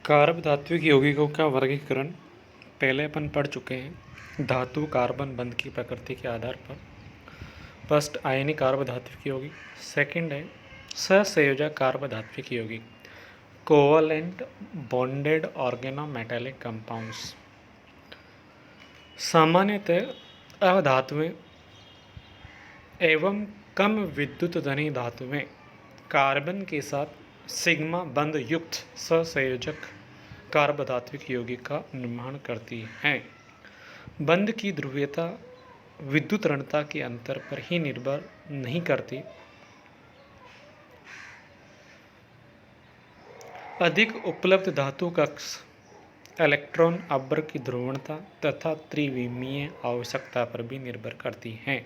कार्बधात्विक यौगिकों का वर्गीकरण पहले अपन पढ़ चुके हैं। धातु कार्बन बंध की प्रकृति के आधार पर फर्स्ट आयनिक कार्बधात्विक यौगिक, सेकंड है सहसंयोजक कार्बधात्विक यौगिक, कोवलेंट बॉन्डेड ऑर्गेनोमेटेलिक कंपाउंड्स। सामान्यतः अधातुएं एवं कम विद्युत धनी धातुएं कार्बन के साथ सिग्मा बंध युक्त सहसंयोजक कार्बधात्विक यौगिक का निर्माण करती हैं। बंध की ध्रुवीयता विद्युत ऋणता के अंतर पर ही निर्भर नहीं करती, अधिक उपलब्ध धातु कक्ष, इलेक्ट्रॉन अब्र की ध्रुवणता तथा त्रिविमीय आवश्यकता पर भी निर्भर करती हैं।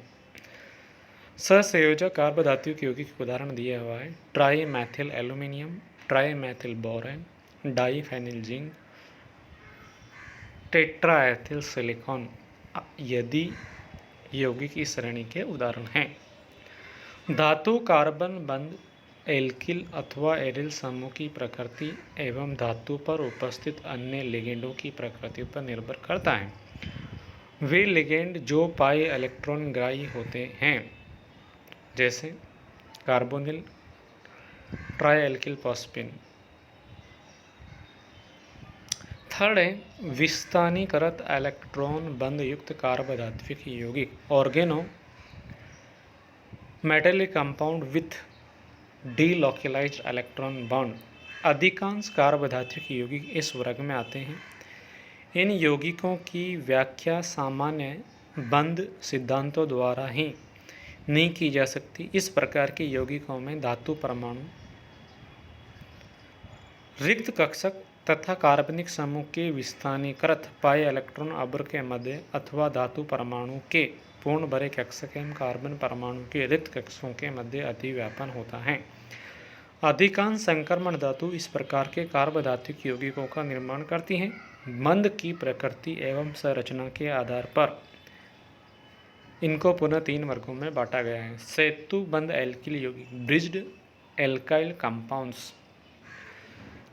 सहसंयोजक कार्बधात्विक यौगिक के उदाहरण दिया हुआ है try Maithil aluminium, try Maithil borane, diphenyl zinc, tetraethyl silicon यदि यौगिक इस श्रेणी के उदाहरण हैं। धातु कार्बन बंध एल्किल अथवा एरिल समूह की प्रकृति एवं धातु पर उपस्थित अन्य लिगेंडों की प्रकृति पर निर्भर करता है। वे लिगेंड जो पाई इलेक्ट्रॉन ग्राही होते हैं जैसे कार्बोनिल, ट्राइएल्किल फॉस्फेन। थर्ड है विस्थानीकृत इलेक्ट्रॉन बंध युक्त कार्बधात्विक यौगिक, organometallic compound with delocalised electron bond. अधिकांश कार्बधात्विक यौगिक इस वर्ग में आते हैं। इन यौगिकों की व्याख्या सामान्य बंध सिद्धांतों द्वारा ही नहीं की जा सकती। इस प्रकार के यौगिकों में धातु परमाणु, रिक्त कक्षक तथा कार्बनिक समूह के विस्थानीकृत पाई इलेक्ट्रॉन अब्र के मध्य अथवा धातु परमाणु के पूर्ण भरे कक्षक एवं कार्बन परमाणु के रिक्त कक्षकों के मध्य अतिव्यापन होता है। अधिकांश संक्रमण धातु इस प्रकार के कार्बधात्विक यौगिकों का निर्माण करती हैं। बंध की प्रकृति एवं संरचना के आधार पर इनको पुनः 3 वर्गों में बांटा गया है। सेतु बंध एल्किल यौगिक, bridged alkyl compounds,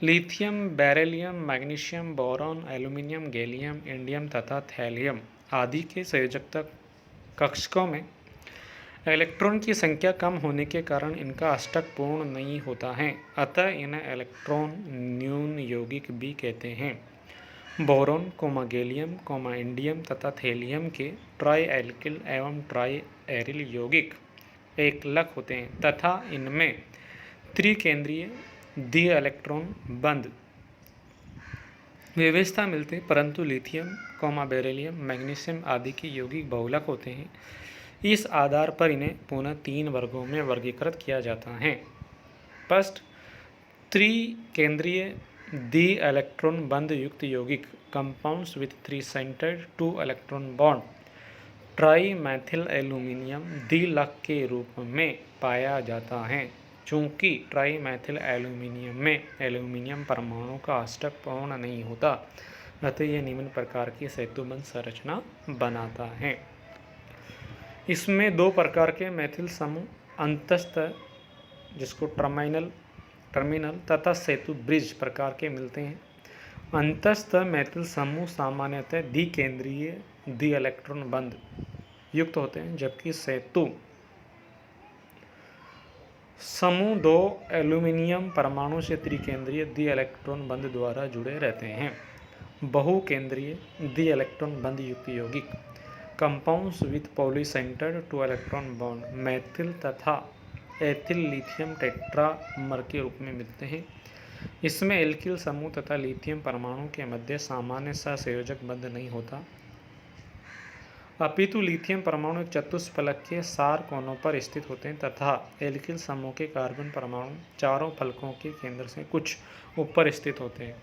lithium, beryllium, magnesium, boron, aluminium, gallium, indium तथा थैलियम आदि के संयोजकता कक्षकों में इलेक्ट्रॉन की संख्या कम होने के कारण इनका अष्टक पूर्ण नहीं होता है, अतः इन्हें इलेक्ट्रॉन न्यून यौगिक भी कहते हैं। बोरॉन, गैलियम, इंडियम तथा थैलियम के ट्राई एल्किल एवं ट्राई एरिल यौगिक एकलक होते हैं तथा इनमें त्रिकेंद्रीय द्वि इलेक्ट्रॉन बंध व्यवस्था मिलती है, परंतु लिथियम, बेरिलियम, मैग्नीशियम आदि के यौगिक बहुलक होते हैं। इस आधार पर इन्हें पुनः 3 वर्गों में वर्गीकृत किया जाता है। फर्स्ट, त्रिकेंद्रीय द्वि इलेक्ट्रॉन बंध युक्त यौगिक, compounds with 3 centred 2 electron bond, trimethyl aluminium द्विलक के रूप में पाया जाता है। चूँकि ट्राई मैथिल एल्यूमिनियम में एल्यूमिनियम परमाणु का अष्टक पूर्ण नहीं होता, अतः यह निम्न प्रकार की सेतुबंध संरचना बनाता है। इसमें 2 प्रकार के मैथिल समूह अंतस्थ जिसको टर्मिनल तथा सेतु ब्रिज प्रकार के मिलते हैं। अंतस्थ मैथिल समूह सामान्यतः द्विकेंद्रीय द्वि इलेक्ट्रॉन बंध युक्त होते हैं, जबकि सेतु समूह 2 एल्यूमिनियम परमाणु से त्रिकेंद्रीय द्वि इलेक्ट्रॉन बंध द्वारा जुड़े रहते हैं। बहुकेंद्रीय द्वि इलेक्ट्रॉन बंध युक्त यौगिक, compounds with polycentred 2 electron bond, methyl तथा एथिल लिथियम टेट्रामर के रूप में मिलते हैं। इसमें एल्किल समूह तथा लिथियम परमाणु के मध्य सामान्य सहसंयोजक बंध नहीं होता, अपितु लिथियम परमाणु एक चतुष्फलक के 4 कोनों पर स्थित होते हैं तथा एल्किल समूह के कार्बन परमाणु चारों फलकों के केंद्र से कुछ ऊपर स्थित होते हैं।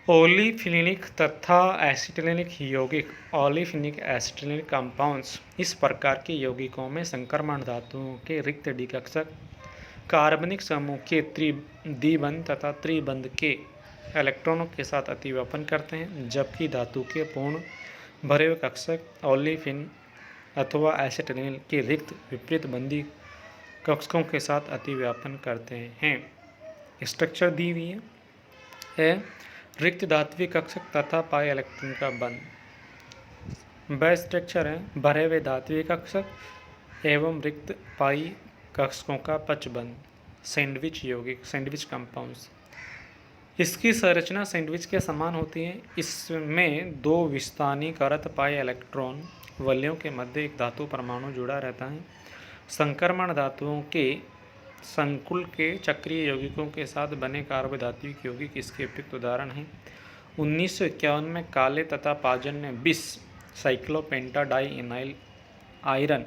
ओलिफिनिक तथा एसिटिलिक यौगिक, ओलिफिनिक एसिटिलिक कंपाउंड्स इस प्रकार के यौगिकों में संक्रमण धातुओं के रिक्त डी कक्षक, कार्बनिक समूह के द्विबंध तथा त्रिबंध के इलेक्ट्रॉनों के साथ अतिव्यापन करते हैं, जबकि धातु के पूर्ण भरे हुए कक्षक ओलिफिन अथवा एसिटिलिन के रिक्त विपरीत बंधी कक्षकों के साथ अतिव्यापन करते हैं। स्ट्रक्चर दी हुई है। ए रिक्त धात्विक कक्षक तथा पाई इलेक्ट्रॉन का बंध। ब स्ट्रक्चर है भरे हुए धात्विक कक्षक एवं रिक्त पाई कक्षकों का पचबंध। सैंडविच यौगिक, सैंडविच कंपाउंड्स। इसकी संरचना सैंडविच के समान होती है। इसमें दो विस्थानीकृत पाई इलेक्ट्रॉन वलयों के मध्य एक धातु परमाणु जुड़ा रहता है। संक्रमण धातुओं के संकुल के चक्रीय यौगिकों के साथ बने कार्बधात्विक यौगिक इसके उपयुक्त उदाहरण हैं। 1951 में काले तथा पाजन ने बिस साइक्लोपेंटाडाई इनाइल आयरन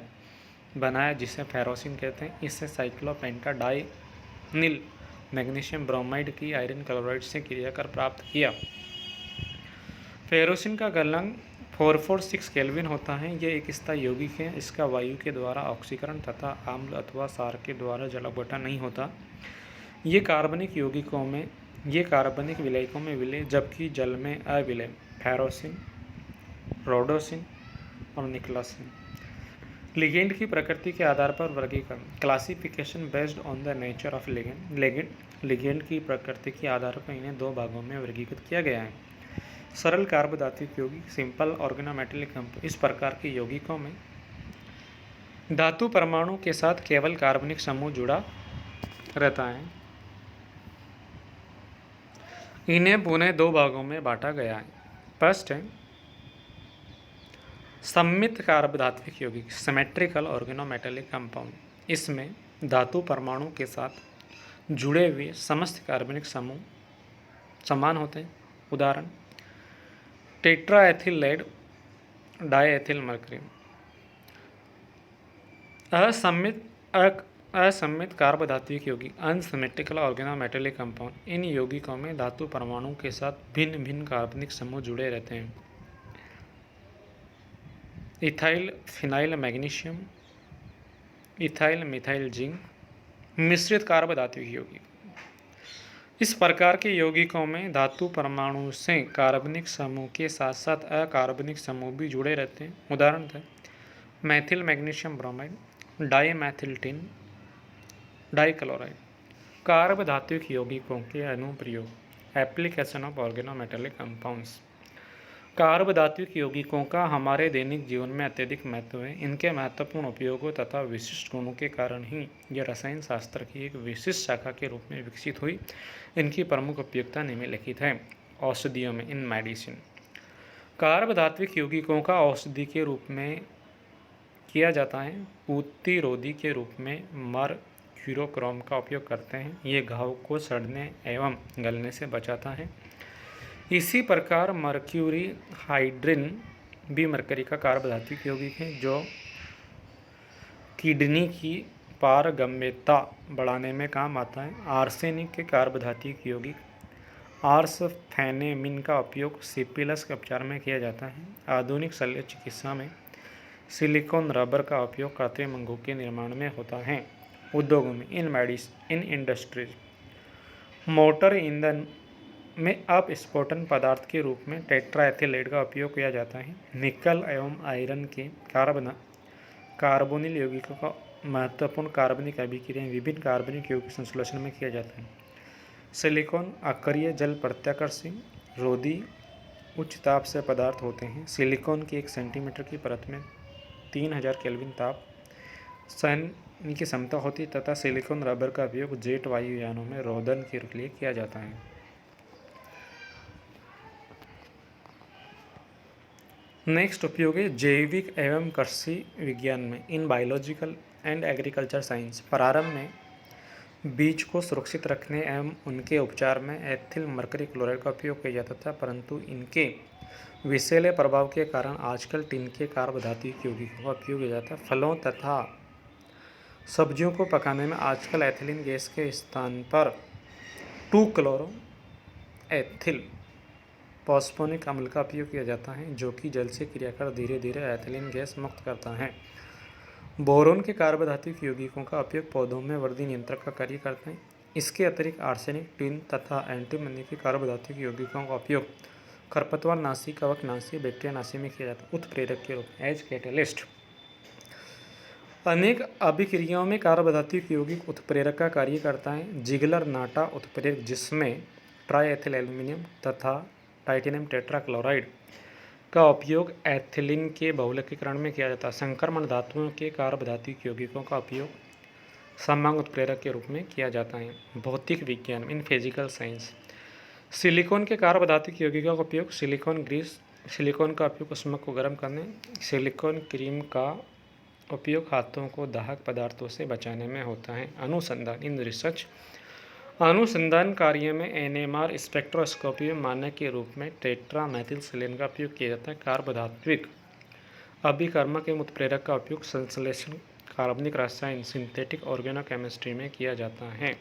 बनाया जिसे फेरोसिन कहते हैं। इससे साइक्लोपेंटाडाइनिल मैग्नीशियम ब्रोमाइड की आयरन क्लोराइड से क्रिया कर प्राप्त किया। फेरोसिन का गलनांक 446 केल्विन होता है। यह एक स्थायी यौगिक है। इसका वायु के द्वारा ऑक्सीकरण तथा अम्ल अथवा क्षार के द्वारा जल अपघटन नहीं होता। ये कार्बनिक विलयकों में विलय जबकि जल में अविलय। फेरोसिन, रोडोसिन और निकलासिन। लिगेंड की प्रकृति के आधार पर वर्गीकरण। Classification based on the nature of ligand. Ligand की प्रकृति के आधार पर इन्हें दो भागों में वर्गीकृत किया गया है। सरल कार्बधात्विक यौगिक, सिंपल ऑर्गेनोमेटेलिक कंपाउंड। इस प्रकार के यौगिकों में धातु परमाणु के साथ केवल कार्बनिक समूह जुड़ा रहता है। इन्हें पुनः दो भागों में बांटा गया है। फर्स्ट है सममित कार्बधात्विक यौगिक, सिमेट्रिकल ऑर्गेनोमेटेलिक कंपाउंड। इसमें धातु परमाणु के साथ जुड़े हुए समस्त कार्बनिक समूह समान होते हैं। उदाहरण टेट्राएथिल लेड, डायएथिल मर्करी। असममित कार्बधात्विक यौगिक, अनसिमेट्रिकल ऑर्गेनोमेटेलिक कंपाउंड। इन यौगिकों में धातु परमाणु के साथ भिन्न भिन्न कार्बनिक समूह जुड़े रहते हैं। Ethyl phenyl magnesium, ethyl methyl zinc. मिश्रित कार्बधात्विक यौगिक। इस प्रकार के यौगिकों में धातु परमाणु से कार्बनिक समूह के साथ साथ अकार्बनिक समूह भी जुड़े रहते हैं। उदाहरण थे methyl magnesium bromide, dimethyl tin, dichloride. कार्बधात्विक यौगिकों के अनुप्रयोग। Application of organometallic compounds. कार्बधात्विक यौगिकों का हमारे दैनिक जीवन में अत्यधिक महत्व है। इनके महत्वपूर्ण उपयोगों तथा विशिष्ट गुणों के कारण ही यह रसायन शास्त्र की एक विशिष्ट शाखा के रूप में विकसित हुई। इनकी प्रमुख उपयोगिता निम्नलिखित है। औषधियों में, इन मेडिसिन। कार्बधात्विक यौगिकों का औषधि के रूप में किया जाता है। प्रतिरोधी के रूप में मरक्यूरोक्रोम का उपयोग करते हैं। ये घाव को सड़ने एवं गलने से बचाता है। इसी प्रकार मर्क्यूरी हाइड्रिन भी मरकरी का कार्बधात्विक यौगिक है जो किडनी की पारगम्यता बढ़ाने में काम आता है। आर्सेनिक के कार्बधात्विक यौगिक आर्सफेनेमिन का उपयोग सिफिलिस के उपचार में किया जाता है। आधुनिक शल्य चिकित्सा में सिलिकॉन रबर का उपयोग कृत्रिम अंगों के निर्माण में होता है। उद्योगों में, इन इंडस्ट्रीज। मोटर ईंधन में अपस्फोटन पदार्थ के रूप में टेट्राएथिलेट का उपयोग किया जाता है। निकल एवं आयरन के कार्बोनिल यौगिकों का महत्वपूर्ण कार्बनिक अभिक्रियाएं विभिन्न कार्बनिक यौगिक संश्लेषण में किया जाता है। सिलिकॉन अक्रिय जल प्रत्याकर्षी रोधी उच्च ताप से पदार्थ होते हैं। सिलिकॉन की 1 सेंटीमीटर की परत में 3000 केल्विन ताप सहने की क्षमता होती है तथा सिलिकॉन रबर का उपयोग जेट वायुयानों में रोधन के लिए किया जाता है। नेक्स्ट उपयोग है जैविक एवं कृषि विज्ञान में, in biological and agriculture science. प्रारंभ में बीज को सुरक्षित रखने एवं उनके उपचार में एथिल मरकरी क्लोराइड का उपयोग किया जाता था, परंतु इनके विषैले प्रभाव के कारण आजकल टिन के कार्बधात्विक यौगिकों का उपयोग किया जाता है। फलों तथा सब्जियों को पकाने में आजकल एथिलीन गैस के स्थान पर 2-क्लोरो एथिल फॉस्फोनिक अम्ल का उपयोग किया जाता है जो कि जल से क्रिया कर धीरे धीरे एथिलीन गैस मुक्त करता है। बोरोन के कार्बधात्विक यौगिकों का उपयोग पौधों में वृद्धि नियंत्रण का कार्य करते हैं। इसके अतिरिक्त आर्सेनिक, टिन तथा एंटीमनी के कार्बधात्विक यौगिकों का उपयोग खरपतवार नाशी, कवक नाशी, बैक्टीरिया नाशी में किया जाता है। उत्प्रेरक के रूप में, एज कैटेलिस्ट। अनेक अभिक्रियाओं में कार्बधातुक यौगिक उत्प्रेरक का कार्य करता है। जिगलर नाटा उत्प्रेरक जिसमें ट्राईएथिल एल्यूमिनियम तथा टाइटेनियम टेट्राक्लोराइड का उपयोग एथिलीन के बहुलकीकरण में किया जाता है। संक्रमण धातुओं के कार्बधातुक यौगिकों का उपयोग समांग उत्प्रेरक के रूप में किया जाता है। भौतिक विज्ञान इन फिजिकल साइंस, सिलिकॉन के कार्बधातुक यौगिकों का उपयोग सिलिकॉन ग्रीस, सिलिकॉन का उपयोग ऊष्मा को गर्म करने, सिलिकॉन क्रीम का उपयोग हाथों को दाहक पदार्थों से बचाने में होता है। अनुसंधान इन रिसर्च, अनुसंधान कार्य में एनएमआर स्पेक्ट्रोस्कोपी में मानक के रूप में टेट्रामेथिलसिलेन का उपयोग किया जाता है। कार्बधातुक अभिकर्मक एवं उत्प्रेरक का उपयोग संश्लेषण, कार्बनिक रसायन, सिंथेटिक ऑर्गेनोकेमिस्ट्री में किया जाता है।